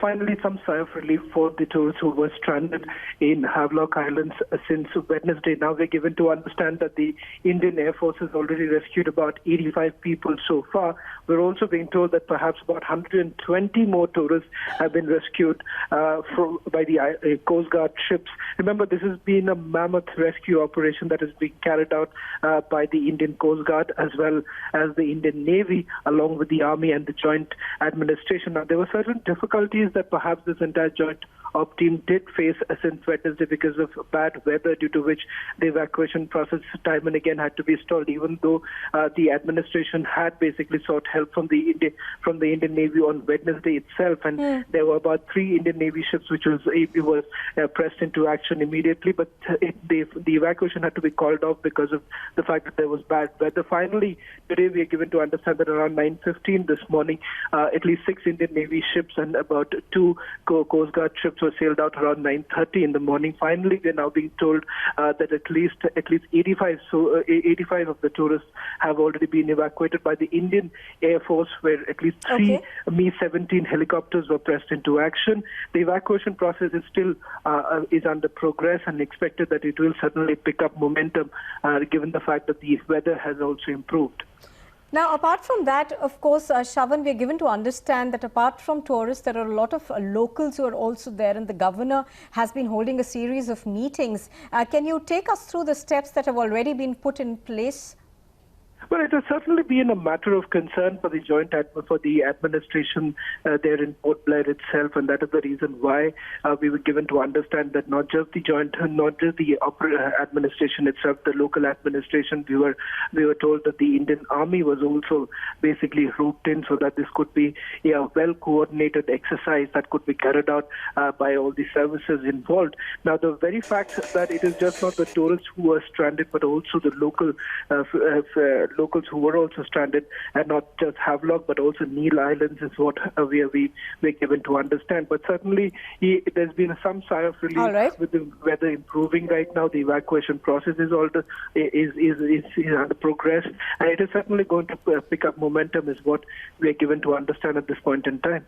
Finally, some sigh of relief for the tourists who were stranded in Havelock Islands since Wednesday. Now we're given to understand that the Indian Air Force has already rescued about 85 people so far. We're also being told that perhaps about 120 more tourists have been rescued by the Coast Guard ships. Remember, this has been a mammoth rescue operation that is being carried out by the Indian Coast Guard as well as the Indian Navy, along with the Army and the Joint Administration. Now, there were certain difficulties that perhaps this entire joint op team did face since Wednesday because of bad weather, due to which the evacuation process time and again had to be stalled, even though the administration had basically sought help from the Indian Navy on Wednesday itself, and there were about 3 Indian Navy ships which was pressed into action immediately, but the evacuation had to be called off because of the fact that there was bad weather. Finally, today we are given to understand that around 9:15 this morning, at least 6 Indian Navy ships and about 2 Coast Guard ships were sailed out around 9:30 in the morning. Finally, we're now being told that at least 85 of the tourists have already been evacuated by the Indian Air Force, where at least 3 Mi-17 helicopters were pressed into action. The evacuation process is still is under progress, and expected that it will certainly pick up momentum given the fact that the weather has also improved. Now, apart from that, of course, Shravan, we are given to understand that apart from tourists, there are a lot of locals who are also there, and the governor has been holding a series of meetings. Can you take us through the steps that have already been put in place? Well, it has certainly been a matter of concern for the administration there in Port Blair itself, and that is the reason why we were given to understand that not just the administration itself, the local administration, we were told that the Indian Army was also basically roped in, so that this could be a well-coordinated exercise that could be carried out by all the services involved. Now, the very fact that it is just not the tourists who are stranded, but also the locals who were also stranded, and not just Havelock but also Neil Islands, is what we're given to understand. But certainly there's been some sigh of relief with the weather improving right now. The evacuation process is under progress, and it is certainly going to pick up momentum, is what we're given to understand at this point in time.